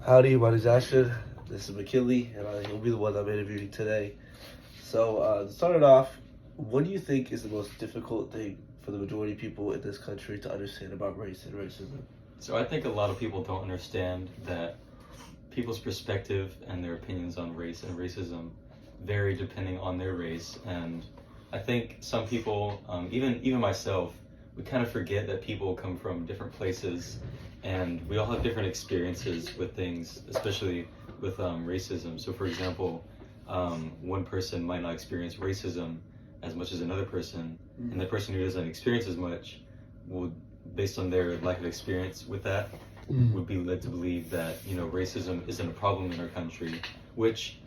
Howdy, my name's Ashton. This is McKinley, and he'll be the one I'm interviewing today. So, to start it off, what do you think is the most difficult thing for the majority of people in this country to understand about race and racism? So I think a lot of people don't understand that people's perspective and their opinions on race and racism vary depending on their race. And I think some people, even myself, we kind of forget that people come from different places and we all have different experiences with things, especially with racism. So for example, one person might not experience racism as much as another person, and the person who doesn't experience as much will, based on their lack of experience with that, would be led to believe that, racism isn't a problem in our country, which,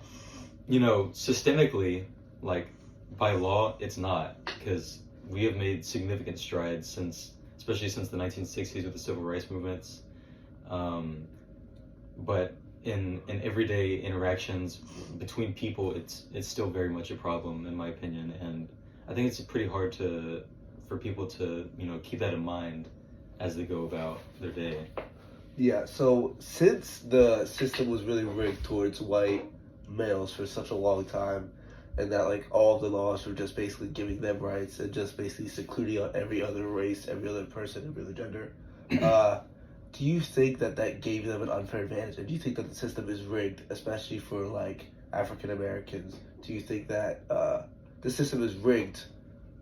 systemically, like by law, it's not, because we have made significant strides especially since the 1960s with the civil rights movements. But in everyday interactions between people, it's still very much a problem, in my opinion, and I think it's pretty hard for people to keep that in mind as they go about their day. Yeah, so since the system was really rigged towards white males for such a long time, and that like all of the laws were just basically giving them rights and just basically secluding out every other race, every other person, every other gender, do you think that that gave them an unfair advantage? And do you think that the system is rigged, especially for like African Americans? Do you think that the system is rigged,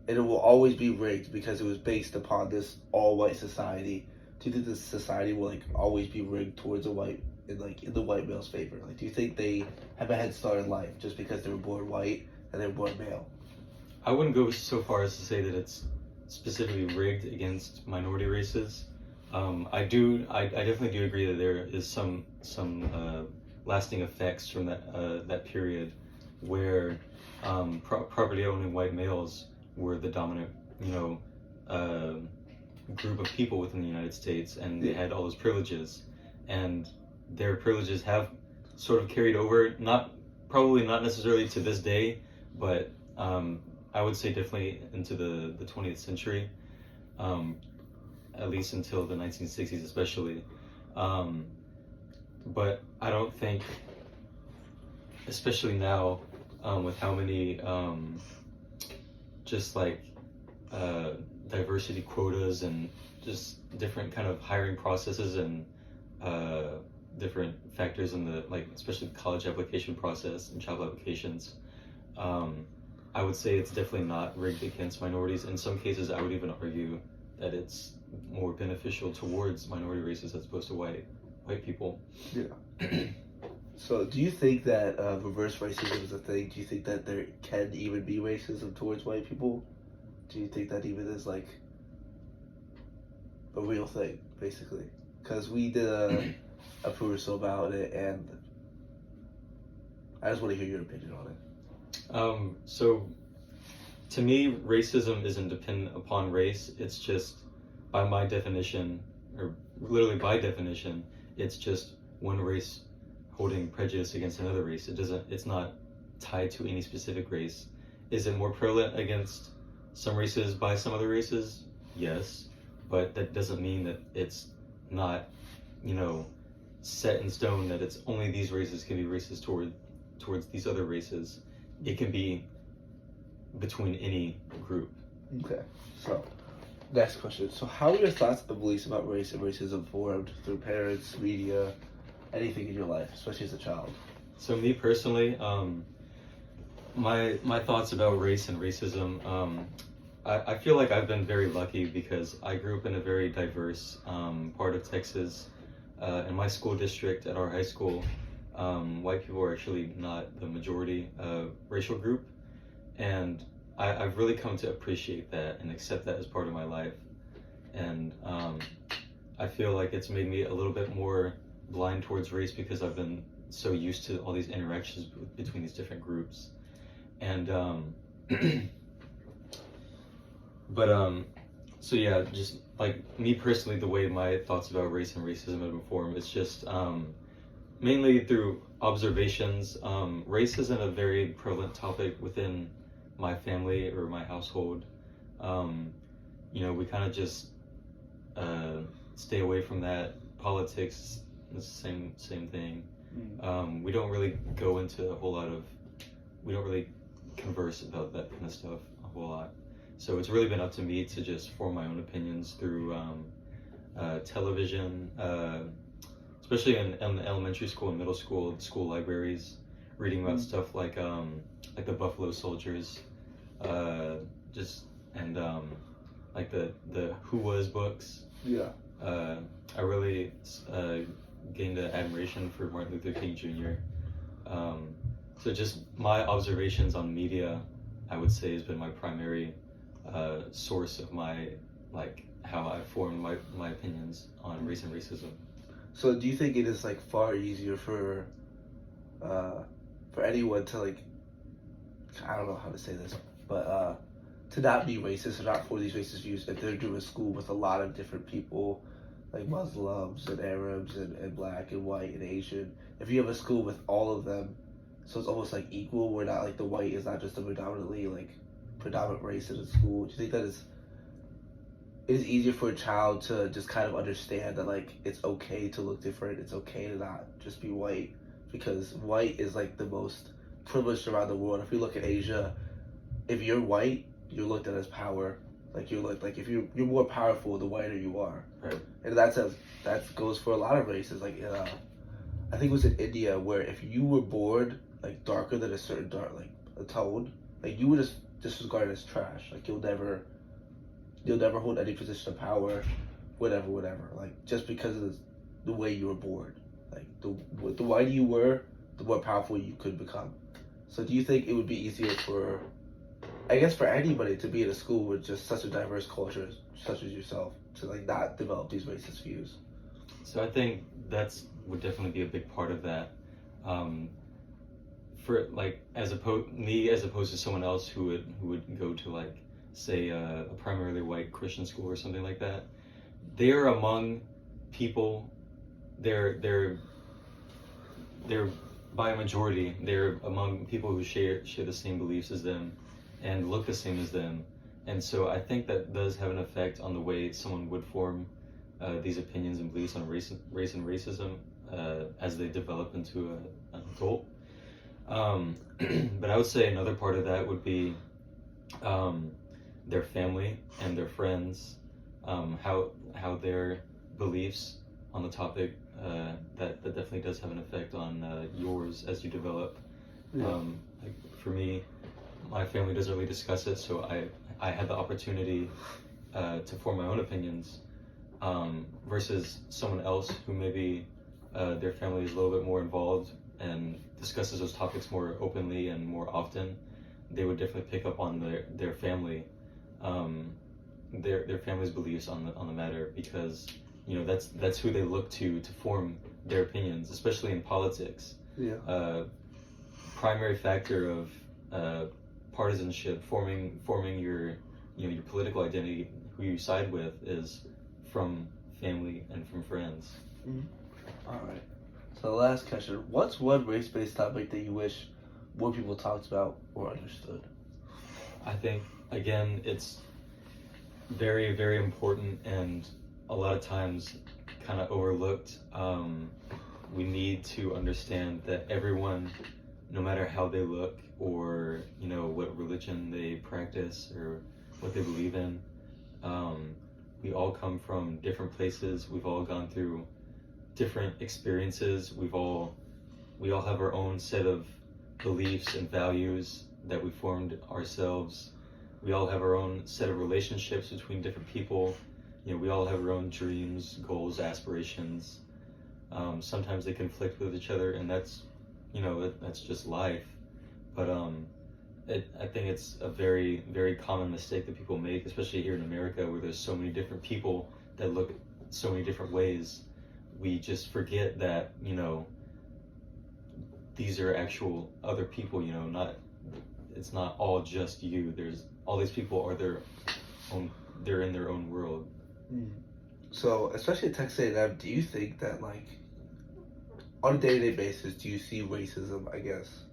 and it will always be rigged because it was based upon this all-white society? Do you think this society will like always be rigged towards in the white male's favor? Like, do you think they have a head start in life just because they were born white and they were born male? I wouldn't go so far as to say that it's specifically rigged against minority races. I definitely do agree that there is some lasting effects from that period where property owning white males were the dominant, group of people within the United States, and they had all those privileges, and their privileges have sort of carried over, probably not necessarily to this day, but I would say definitely into the 20th century, at least until the 1960s especially. But I don't think, especially now, with how many just like diversity quotas and just different kind of hiring processes and different factors in the, like, especially the college application process and job applications, I would say it's definitely not rigged against minorities. In some cases, I would even argue that it's more beneficial towards minority races as opposed to white people. Yeah. So, do you think that reverse racism is a thing? Do you think that there can even be racism towards white people? Do you think that even is like a real thing, basically? Because we did a perusal about it, and I just want to hear your opinion on it. So to me, racism isn't dependent upon race. It's just, by my definition, or literally by definition, it's just one race holding prejudice against another race. It's not tied to any specific race. Is it more prevalent against some races by some other races? Yes, but that doesn't mean that it's not, set in stone that it's only these races can be racist towards these other races. It can be between any group. Okay, so next question. So, how are your thoughts and beliefs about race and racism formed through parents, media, anything in your life, especially as a child? So me personally, my thoughts about race and racism, I feel like I've been very lucky because I grew up in a very diverse part of Texas. In my school district at our high school, white people are actually not the majority racial group, and I've really come to appreciate that and accept that as part of my life. And I feel like it's made me a little bit more blind towards race because I've been so used to all these interactions between these different groups. And so yeah, just like me personally, the way my thoughts about race and racism have been formed is just mainly through observations. Race isn't a very prevalent topic within my family or my household. We kind of just stay away from that. Politics, It's the same thing. Mm. We don't really go into a whole lot of. We don't really converse about that kind of stuff a whole lot. So it's really been up to me to just form my own opinions through television, especially in elementary school and middle school, school libraries, reading about stuff like the Buffalo Soldiers, just and like the Who Was books. Yeah. I really gained an admiration for Martin Luther King Jr. So just my observations on media, I would say, has been my primary source of my how I formed my opinions on race and racism. So do you think it is like far easier for anyone to like, I don't know how to say this, but to not be racist or not for these racist views if they're doing school with a lot of different people, like Muslims and Arabs and black and white and Asian. If you have a school with all of them, so it's almost like equal, where not like the white is not just a predominant race in the school. Do you think that it is easier for a child to just kind of understand that like it's okay to look different, it's okay to not just be white, because white is like the most privileged around the world. If you look at Asia, if you're white, you're looked at as power. Like you're like if you're more powerful, the whiter you are. Right. And that goes for a lot of races. Like I think it was in India where if you were born like darker than a certain a tone, like you were just disregarded as trash. Like you'll never hold any position of power, whatever. Like just because of the way you were born. Like the whiter you were, the more powerful you could become. So do you think it would be easier for, I guess, for anybody to be in a school with just such a diverse culture such as yourself to like not develop these racist views? So I think would definitely be a big part of that. For like as opposed to someone else who would go to like say a primarily white Christian school or something like that, they're among people. They're by a majority. They're among people who share the same beliefs as them and look the same as them. And so I think that does have an effect on the way someone would form these opinions and beliefs on race and racism as they develop into an adult. But I would say another part of that would be their family and their friends, how their beliefs on the topic that definitely does have an effect on yours as you develop. Yeah. Like for me, my family doesn't really discuss it, so I had the opportunity to form my own opinions versus someone else who maybe their family is a little bit more involved and discusses those topics more openly and more often. They would definitely pick up on their family, their family's beliefs on the matter, because that's who they look to form their opinions, especially in politics. Yeah. Primary factor of partisanship, forming your your political identity, who you side with, is from family and from friends. Mm-hmm. All right. So the last question: what's one race-based topic that you wish more people talked about or understood? I think again, it's very, very important and a lot of times kind of overlooked. We need to understand that everyone, no matter how they look or what religion they practice or what they believe in, we all come from different places. We've all gone through different experiences. We all have our own set of beliefs and values that we formed ourselves. We all have our own set of relationships between different people. We all have our own dreams, goals, aspirations. Sometimes they conflict with each other, and that's just life. But I think it's a very, very common mistake that people make, especially here in America, where there's so many different people that look so many different ways. We just forget that these are actual other people. It's not all just you. There's all these people are they're in their own world. So, especially at Texas A&M, do you think that, like, on a day-to-day basis, do you see racism, I guess,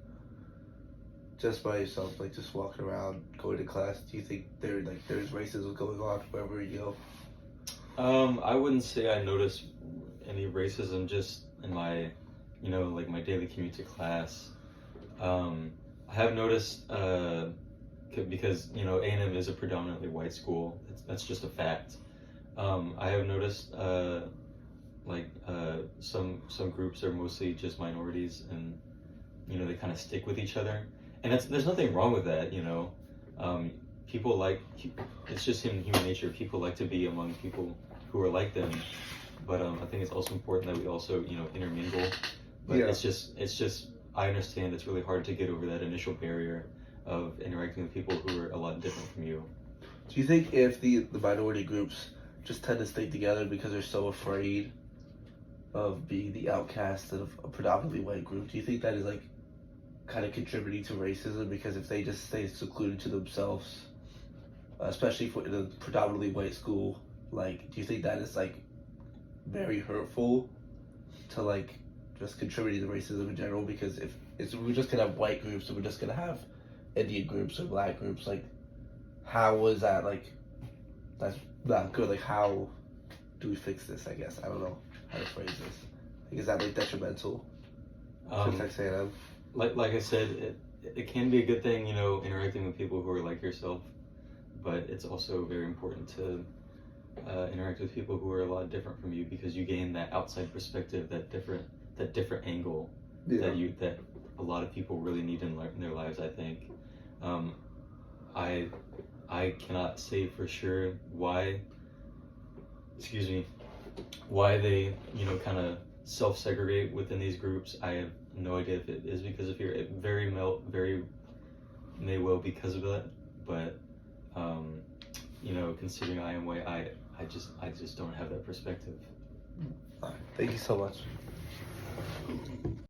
just by yourself, like, just walking around, going to class? Do you think there's racism going on wherever you go? I wouldn't say I notice any racism, just in my, like my daily commute to class. I have noticed, because A&M is a predominantly white school. That's just a fact. I have noticed some groups are mostly just minorities, and they kind of stick with each other, and there's nothing wrong with that. People it's just in human nature. People like to be among people who are like them, but I think it's also important that we also intermingle. But Yeah. it's just I understand it's really hard to get over that initial barrier of interacting with people who are a lot different from you. Do you think if the minority groups just tend to stay together because they're so afraid of being the outcast of a predominantly white group, do you think that is like kind of contributing to racism? Because if they just stay secluded to themselves, especially for in a predominantly white school, like, do you think that is like very hurtful to like just contributing to racism in general? Because if we're just gonna have white groups and we're just gonna have Indian groups or black groups, like, how is that like, that's not good? Like, how do we fix this? I guess I don't know how to phrase this. Like, is that like detrimental to Texas A&M? Like I said, it can be a good thing, interacting with people who are like yourself, but it's also very important to interact with people who are a lot different from you, because you gain that outside perspective, that different angle Yeah. that a lot of people really need in their lives. I think. I cannot say for sure why they kind of self-segregate within these groups. I have no idea if it is because of fear. It very may well because of that, but considering I am white, I just don't have that perspective. Thank you so much.